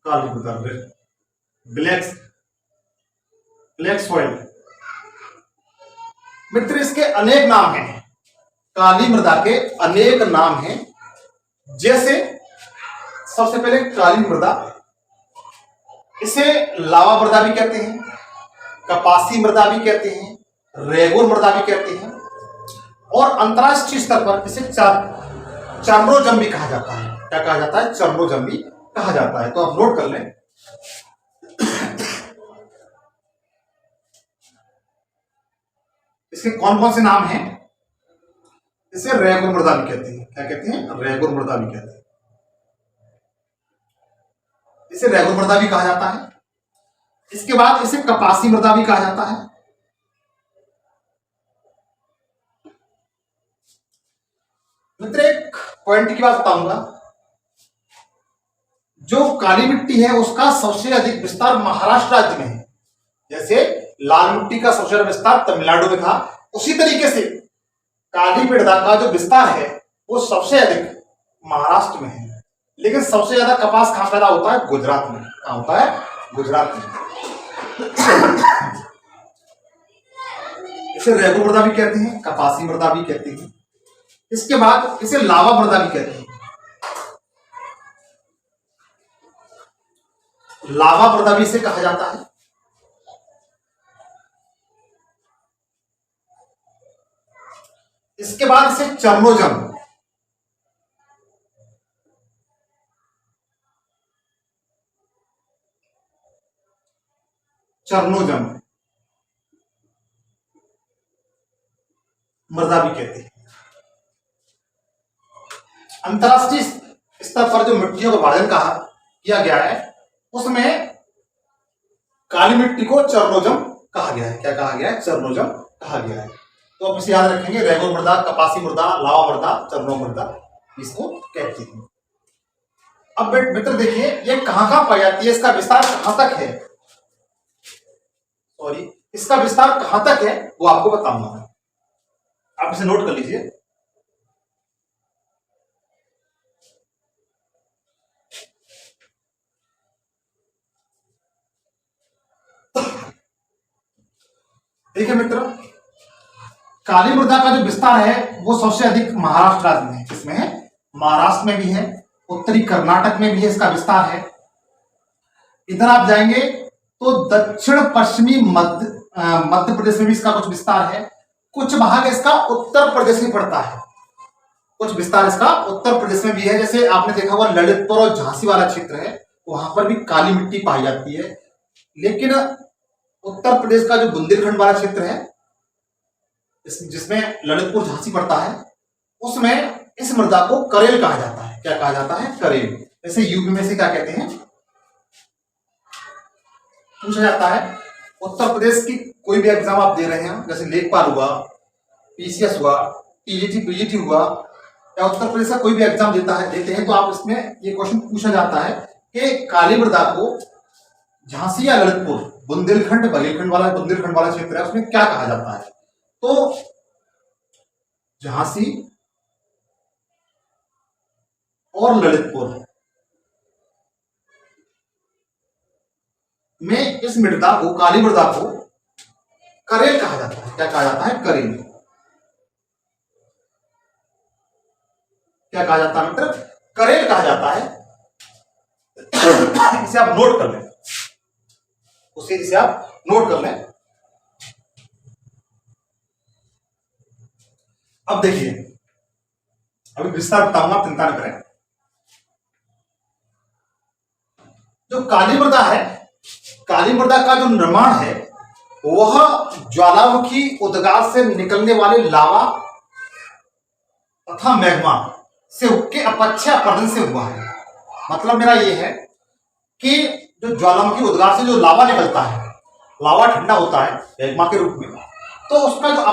काली मृदा, ब्लैक ब्लैक सॉइल। मित्र इसके अनेक नाम हैं, काली मृदा के अनेक नाम हैं। जैसे सबसे पहले काली मृदा, इसे लावा मृदा भी कहते हैं, कपासी मृदा भी कहते हैं, रेगुर मृदा भी कहते हैं, और अंतरराष्ट्रीय स्तर पर इसे चर्नोजम भी कहा जाता है। क्या कहा जाता है? चर्नोजम भी कहा जाता है। तो आप नोट कर लें। इसके कौन कौन से नाम हैं? इसे रेगुर मृदा भी कहते हैं। क्या कहते हैं? रेगुर मृदा भी कहते हैं। इसे रेगुर मृदा भी कहा जाता है। इसके बाद इसे कपासी मृदा भी कहा जाता है। मित्र एक पॉइंट की बात बताऊंगा, जो काली मिट्टी है उसका सबसे अधिक विस्तार महाराष्ट्र राज्य में है। जैसे लाल मिट्टी का सबसे ज्यादा विस्तार तमिलनाडु में था, उसी तरीके से काली मृदा का जो विस्तार है वो सबसे अधिक महाराष्ट्र में है। लेकिन सबसे ज्यादा कपास कहां पैदा होता है? गुजरात में। कहां होता है? गुजरात में। इसे रेगुर मृदा भी कहते हैं, कपासी मृदा भी कहते हैं। इसके बाद इसे लावा मृदा भी कहते हैं। लावा मृदा भी इसे कहा जाता है। इसके बाद इसे चर्नोजम, चर्नोजम मृदा भी कहते हैं। अंतरराष्ट्रीय स्तर पर जो मिट्टियों का वर्णन किया गया है उसमें काली मिट्टी को चर्नोजम कहा गया है। क्या कहा गया है? चर्नोजम कहा गया है। तो आप इसे याद रखेंगे, रेगुर मृदा, कपासी मृदा, लावा मृदा, चर्नो मृदा, इसको कहते हैं। अब मित्र देखिए ये कहां कहां पाई जाती है, इसका विस्तार कहां तक है, सॉरी इसका विस्तार कहां तक है वो आपको बताऊंगा मैं। आप इसे नोट कर लीजिए। देखिए मित्र, काली मृदा का जो विस्तार है वो सबसे अधिक महाराष्ट्र राज्य में है। किसमें है? महाराष्ट्र में भी है, उत्तरी कर्नाटक में भी है इसका विस्तार है। इधर आप जाएंगे तो दक्षिण पश्चिमी मध्य प्रदेश में भी इसका कुछ विस्तार है। कुछ भाग इसका उत्तर प्रदेश में पड़ता है, कुछ विस्तार इसका उत्तर प्रदेश में भी है। जैसे आपने देखा हुआ ललितपुर और झांसी वाला क्षेत्र है, वहां पर भी काली मिट्टी पाई जाती है। लेकिन उत्तर प्रदेश का जो बुंदेलखंड वाला क्षेत्र है जिसमें ललितपुर झांसी पड़ता है, उसमें इस मृदा को करेल कहा जाता है। क्या कहा जाता है? करेल। जैसे यूपी में से क्या कहते हैं पूछा जाता है। उत्तर प्रदेश की कोई भी एग्जाम आप दे रहे हैं, जैसे लेखपाल हुआ, पीसीएस हुआ, टीजीटी पीजीटी हुआ, या उत्तर प्रदेश का कोई भी एग्जाम देते हैं तो आप इसमें ये क्वेश्चन पूछा जाता है कि काली मृदा को झांसी या ललितपुर, बुंदेलखंड बुंदेलखंड वाला क्षेत्र है, उसमें क्या कहा जाता है? तो झांसी और ललितपुर, में इस मृदा को, काली मृदा को करेल कहा जाता है। क्या कहा जाता है? करेल। क्या कहा जाता है मित्र? करेल कहा जाता है। इसे आप नोट कर लें, इसे आप नोट कर लें। अब देखिए, अभी विस्तार बताऊंगा, चिंता न करें। जो काली मृदा है, काली मृदा का जो निर्माण है वह ज्वालामुखी उद्गार से निकलने वाले लावा तथा मैग्मा से के अपक्षय अपरदन से हुआ है। मतलब मेरा यह है कि जो ज्वालामुखी उद्गार से जो लावा निकलता है, लावा ठंडा होता है मैग्मा के रूप में, तो उसका जो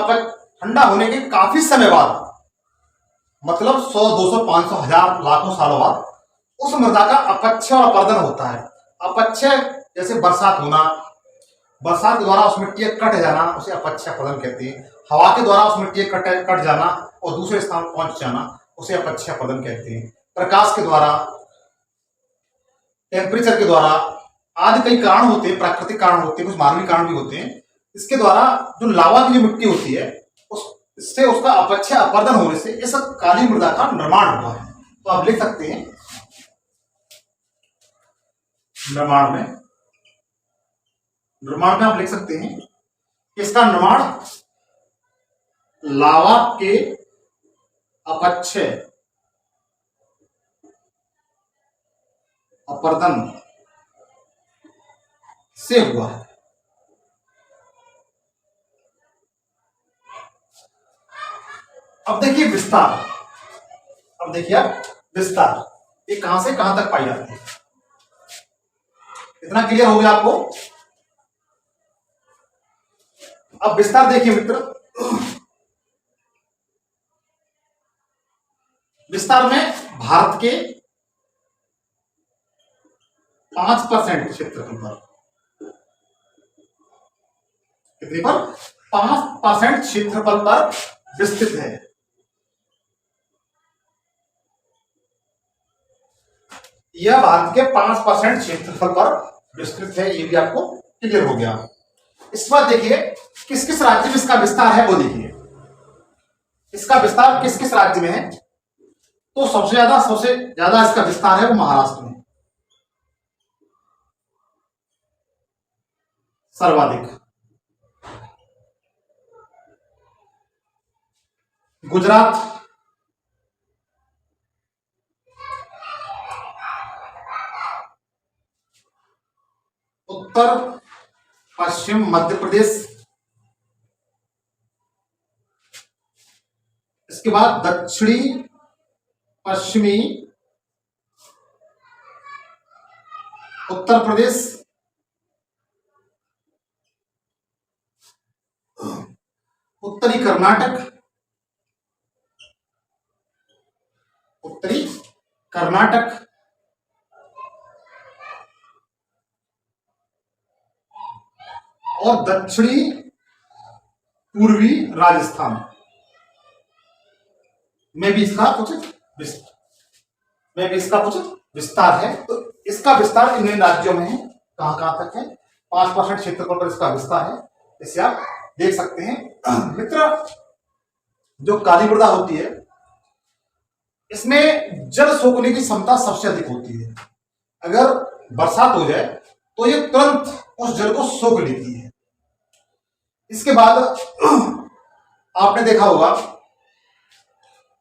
ठंडा होने के काफी समय बाद, मतलब 100, 200, 500, 1000, लाखों सालों बाद उस मृदा का अपक्षय और अपरदन होता है। अपक्षय जैसे बरसात होना, बरसात के द्वारा उस मिट्टी का कट जाना, उसे अपक्षय अपरदन कहते हैं। हवा के द्वारा उस मिट्टी का कट जाना और दूसरे स्थान पर पहुंच जाना, उसे अपक्षय अपरदन कहते हैं। प्रकाश के द्वारा, टेम्परेचर के द्वारा, आदि कई कारण होते हैं, प्राकृतिक कारण होते हैं, कुछ मानवीय कारण भी होते हैं। इसके द्वारा जो लावा की जो मिट्टी होती है इससे उसका अपक्षय अपरदन होने से इस काली मृदा का निर्माण हुआ है। तो आप लिख सकते हैं निर्माण में आप लिख सकते हैं कि इसका निर्माण लावा के अपक्षय अपरदन से हुआ है। अब देखिए विस्तार, ये कहां से कहां तक पाई जाती है। इतना क्लियर हो गया आपको? अब विस्तार देखिए मित्र, विस्तार में भारत के 5% क्षेत्रफल पर, कितने पर? 5% क्षेत्रफल पर विस्तृत है। यह भारत के 5% क्षेत्रफल पर विस्तृत है, ये भी आपको क्लियर हो गया। इस बार देखिए किस किस राज्य में इसका विस्तार है वो देखिए। इसका विस्तार किस किस राज्य में है? तो सबसे ज्यादा इसका विस्तार है वो महाराष्ट्र में, सर्वाधिक। गुजरात, उत्तर पश्चिम मध्य प्रदेश, इसके बाद दक्षिणी पश्चिमी उत्तर प्रदेश, उत्तरी कर्नाटक, और दक्षिणी पूर्वी राजस्थान में भी इसका कुछ विस्तार है। तो इसका विस्तार इन राज्यों में है, कहां कहां तक है? 5% क्षेत्रफल पर इसका विस्तार है, इसे आप देख सकते हैं। मित्र, जो काली मृदा होती है इसमें जल सोखने की क्षमता सबसे अधिक होती है। अगर बरसात हो जाए तो ये तुरंत उस जल को सोख लेती है। इसके बाद आपने देखा होगा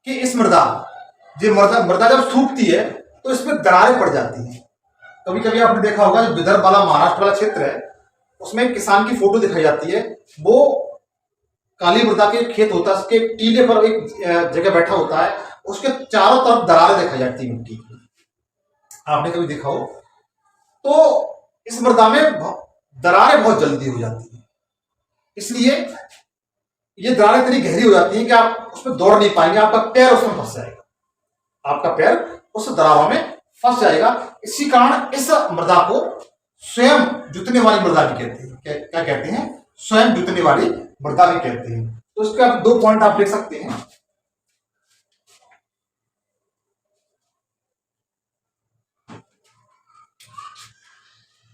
कि इस मृदा जब सूखती है तो इसमें दरारें पड़ जाती हैं। कभी कभी आपने देखा होगा जो विदर्भ वाला, महाराष्ट्र वाला क्षेत्र है उसमें किसान की फोटो दिखाई जाती है, वो काली मृदा के खेत होता है, उसके टीले पर एक जगह बैठा होता है, उसके चारों तरफ दरारें दिखाई जाती है मिट्टी की। आपने कभी देखा हो? तो इस मृदा में दरारें बहुत जल्दी हो जाती है, इसलिए ये दरारें इतनी गहरी हो जाती हैं कि आप उसमें दौड़ नहीं पाएंगे, आपका पैर उसमें फंस जाएगा, आपका पैर उस दरारों में फंस जाएगा। इसी कारण इस मृदा को स्वयं जुतने वाली मृदा भी कहते हैं। क्या कहते हैं? स्वयं जुतने वाली मृदा भी कहते हैं। तो इसके आप 2 पॉइंट आप देख सकते हैं।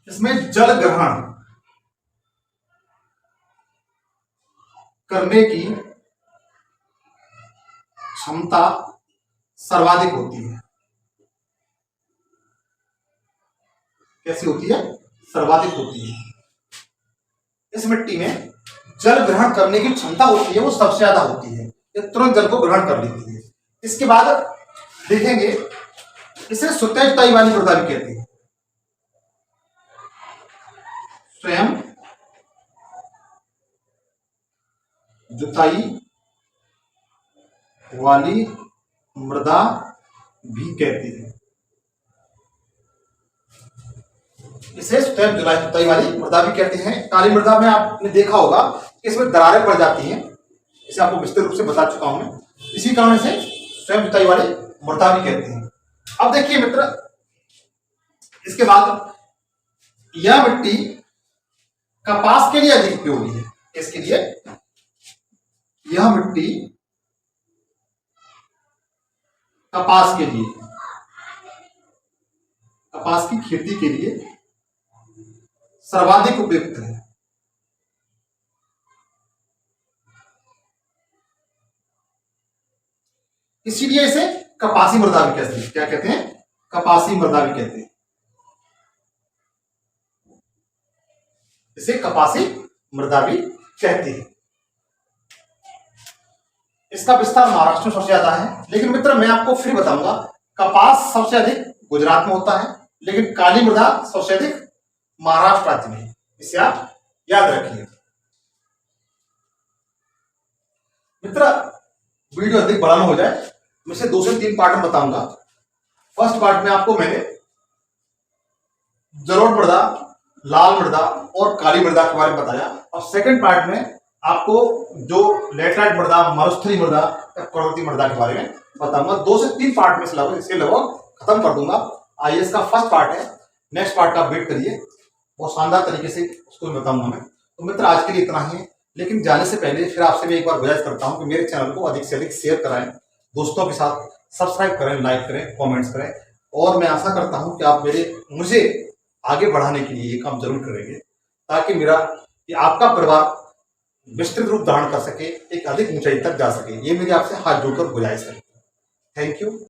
इसमें जल ग्रहण करने की क्षमता सर्वाधिक होती है। कैसी होती है? सर्वाधिक होती है। इस मिट्टी में जल ग्रहण करने की क्षमता होती है, वो सबसे ज्यादा होती है, ये तुरंत जल को ग्रहण कर लेती है। इसके बाद देखेंगे इसे स्वतः जुताई वाली मृदा भी कहते हैं। स्वयं जुताई वाली मृदा भी कहते हैं। इसे स्वयं जुताई वाली मृदा भी कहते हैं। काली मृदा में आपने देखा होगा कि इसमें दरारें पड़ जाती हैं, इसे आपको विस्तृत रूप से बता चुका हूं मैं। इसी कारण से स्वयं जुताई वाली मृदा भी कहते हैं। अब देखिए मित्र, इसके बाद यह मिट्टी कपास के लिए अधिक उपयोगी है। इसके लिए यह मिट्टी कपास के लिए, कपास की खेती के लिए सर्वाधिक उपयुक्त है। इसीलिए इसे कपासी मृदा भी कहते हैं। क्या कहते हैं? कपासी मृदा भी कहते हैं। इसे कपासी मृदा भी कहते हैं। इसका विस्तार महाराष्ट्र में सबसे ज्यादा है, लेकिन मित्र मैं आपको फिर बताऊंगा, कपास सबसे अधिक गुजरात में होता है, लेकिन काली मृदा सबसे अधिक महाराष्ट्र राज्य में। इसे आप याद रखिए। मित्र वीडियो अधिक बड़ा ना हो जाए, मैं इसे 2 से 3 पार्ट में बताऊंगा। फर्स्ट पार्ट में आपको मैंने जलोढ़ मृदा, लाल मृदा और काली मृदा के बारे में बताया, और सेकंड पार्ट में आपको जो लेटराइट मृदा, मरुस्थली मृदा या पर्वतीय मृदा के बारे में बताऊंगा। 2 से 3 पार्ट में इसे लगभग खत्म कर दूंगा। आईएएस का फर्स्ट पार्ट है, नेक्स्ट पार्ट का वेट करिए, बहुत शानदार तरीके से उसको बताऊंगा मैं। तो मित्र आज के लिए इतना ही है, लेकिन जाने से पहले फिर आपसे मैं एक बार गुजारिश करता हूं कि मेरे चैनल को अधिक से अधिक शेयर कराएं, दोस्तों के साथ सब्सक्राइब करें, लाइक करें, कमेंट्स करें, और मैं आशा करता हूं कि आप मुझे आगे बढ़ाने के लिए ये काम जरूर करेंगे, ताकि आपका परिवार विस्तृत रूप धारण कर सके, एक अधिक ऊंचाई तक जा सके। ये मेरी आपसे हाथ जोड़कर गुजारिश है। Thank you.